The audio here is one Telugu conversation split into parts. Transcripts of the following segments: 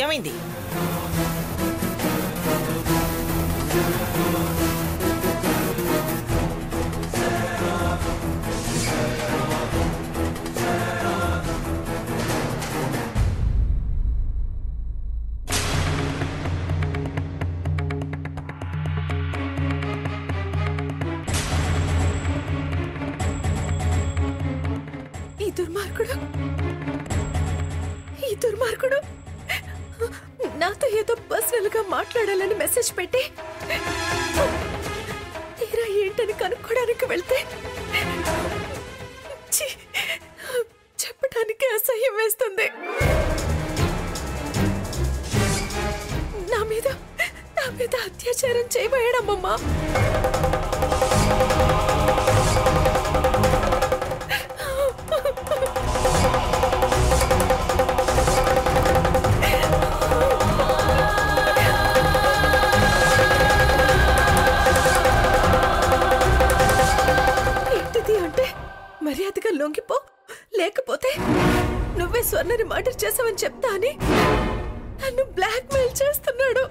ఏమైంది? ఈ దుర్మార్గుడు నాతో ఏదో పర్సనల్ గా మాట్లాడాలని మెసేజ్ పెట్టి తీరా ఏంటని కనుక్కోడానికి వెళ్తే చెప్పడానికి అసహ్యం వేస్తుంది. నా మీద అత్యాచారం చేయబోయాడమ్మమ్మా. మర్యాదగా లొంగిపో, లేకపోతే నువ్వే స్వర్ణని మర్డర్ చేసావని చెప్తా అని నన్ను బ్లాక్ మెయిల్ చేస్తున్నాడు.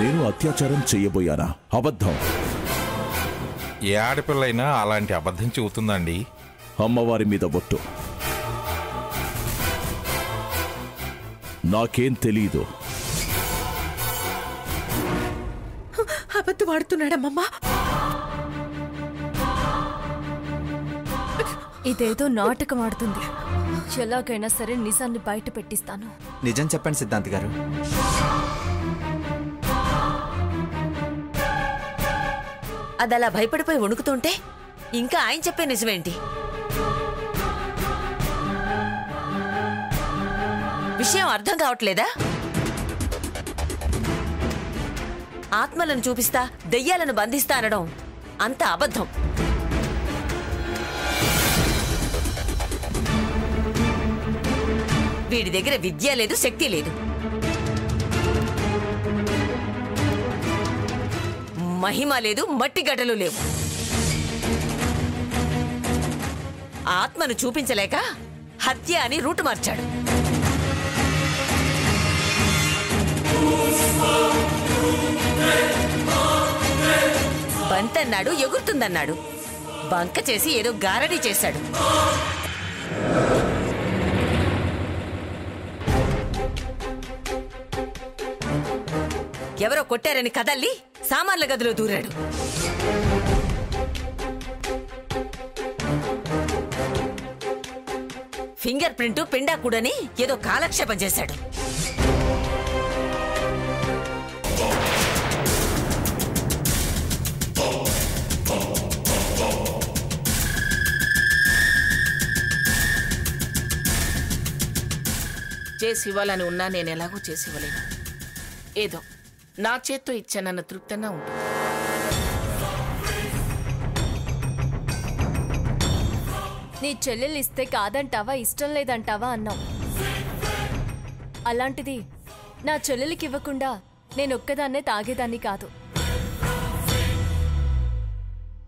నేను అత్యాచారం చెయ్యబోయానా? అబద్ధం. ఏ ఆడపిల్లైనా అలాంటి అబద్ధం చెబుతుందండి? అమ్మవారి మీద ఒట్టు. నాకేం తెలీదు. అబద్ధం ఆడుతున్నాడమ్మమ్మా. ఇదేదో నాటకం ఆడుతుంది. ఎలాగైనా సరే నిజాన్ని బయట పెట్టిస్తాను. నిజం చెప్పండి సిద్ధాంతి గారు. అదలా భయపడిపోయి వణుకుతుంటే ఇంకా ఆయన చెప్పే నిజమేంటి? విషయం అర్థం కావట్లేదా? ఆత్మలను చూపిస్తా, దెయ్యాలను బంధిస్తా అనడం అంత అబద్ధం. వీడి దగ్గర విద్య లేదు, శక్తి లేదు. మహిమ లేదు, మట్టి గడ్డలు లేవు. ఆత్మను చూపించలేక హత్య అని రూటు మార్చాడు. బంతన్నాడు, ఎగురుతుందన్నాడు. బంక చేసి ఏదో గారడీ చేశాడు. ఎవరో కొట్టారని కదల్లి సామాన్ల గదిలో దూరాడు. ఫింగర్ ప్రింట్ పిండా కూడని ఏదో కాలక్షేపం చేశాడు. చేసి ఇవ్వాలని ఉన్నా నేను ఎలాగో చేసి ఇవ్వలేను. ఏదో నా చేత్తో ఇచ్చానన్న తృప్తంగా ఉంటుంది. నీ చెల్లెలు ఇస్తే కాదంటావా, ఇష్టం లేదంటావా అన్నావు. అలాంటిది నా చెల్లెలికి ఇవ్వకుండా నేనొక్కదాన్నే తాగేదాన్ని కాదు.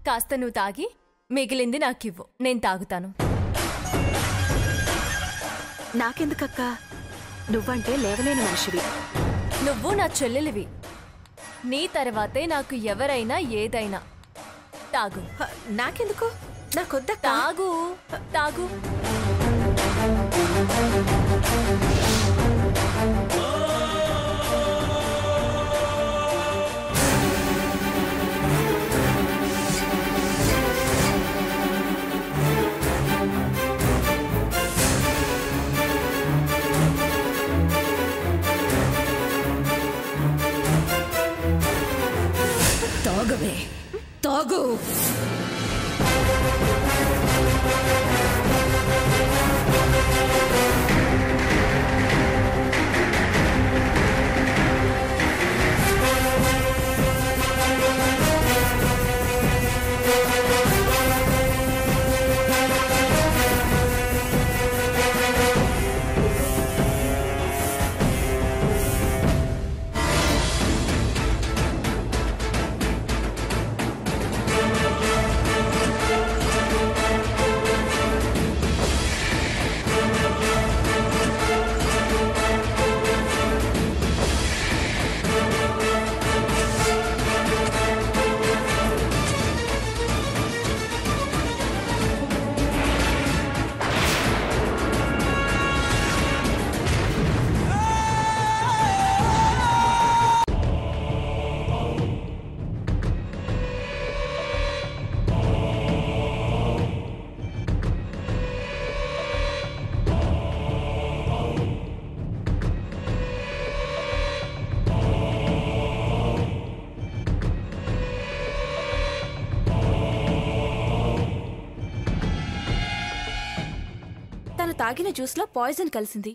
కాస్త నువ్వు తాగి మిగిలింది నాకివ్వు, నేను తాగుతాను. నాకెందుకక్క? నువ్వంటే లేవలేని మనిషివి. నువ్వు నా చెల్లెలివి. నీ తర్వాతే నాకు ఎవరైనా ఏదైనా. తాగు. నాకెందుకు? నాకొద్ద. తాగు తాగు. తాగవే, తాగు. తాగిన జ్యూస్లో పాయిజన్ కలిసింది.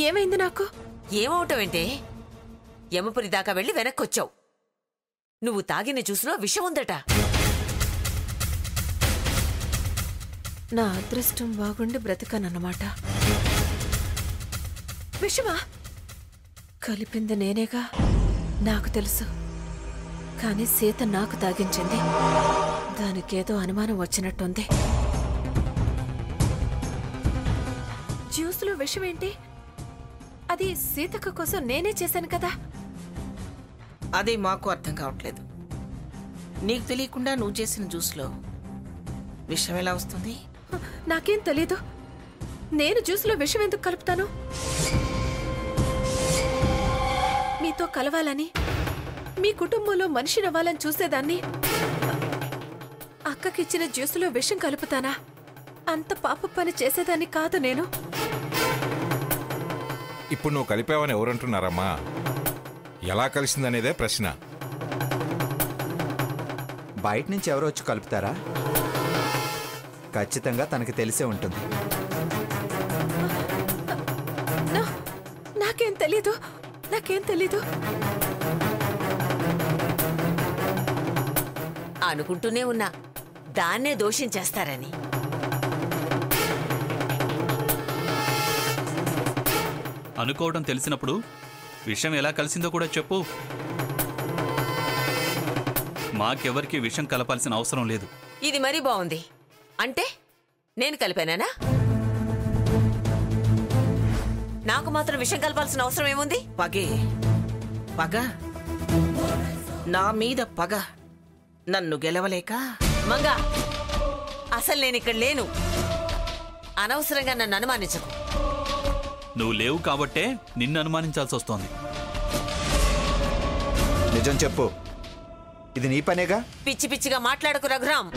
ఏమైంది నాకు? ఏమవటమేంటే? యమపురి దాకా వెళ్ళి వెనక్కొచ్చావు. నువ్వు తాగిన జ్యూస్లో విషం ఉందట. నా అదృష్టం బాగుండి బ్రతికానన్నమాట. విషమా? కలిపింది నేనేగా, నాకు తెలుసు. కానీ సీత నాకు తాగించింది. దానికేదో అనుమానం వచ్చినట్టుంది. జ్యూస్లో విషం ఏంటి? అది సీతక్క కోసం నేనే చేశాను కదా. అదే మాకు అర్థం కావట్లేదు. నీకు తెలియకుండా నువ్వు చేసిన జ్యూస్లో విషం ఎలా వస్తుంది? నాకేం తెలీదు. నేను జ్యూస్లో విషం ఎందుకు కలుపుతాను? మీతో కలవాలని, మీ కుటుంబంలో మనిషినవ్వాలని చూసేదాన్ని. అక్కకిచ్చిన జ్యూస్లో విషం కలుపుతానా? అంత పాప పని చేసేదాన్ని కాదు నేను. ఇప్పుడు నువ్వు కలిపావని ఎవరంటున్నారమ్మా? ఎలా కలిసిందనేదే ప్రశ్న. బయట నుంచి ఎవరో వచ్చి కలుపుతారా? ఖచ్చితంగా తనకి తెలిసే ఉంటుంది. నాకేం తెలీదు. అనుకుంటూనే ఉన్నా దాన్నే దోషించేస్తారని. అనుకోవడం తెలిసినప్పుడు విషం ఎలా కలిసిందో కూడా చెప్పు. మాకెవరికి విషం కలపాల్సిన అవసరం లేదు. ఇది మరీ బాగుంది. అంటే నేను కలిపానా? నాకు మాత్రం విషం కలపాల్సిన అవసరం ఏముంది? పగ నా మీద పగ. నన్ను గెలవలేక మంగా, అసలు నేను ఇక్కడ లేను. అనవసరంగా నన్ను అనుమానించకు. నువ్వు లేవు కాబట్టే నిన్ను అనుమానించాల్సి వస్తోంది. నిజం చెప్పు. ఇది నీ పనేగా? పిచ్చి పిచ్చిగా మాట్లాడకు రఘురామ్.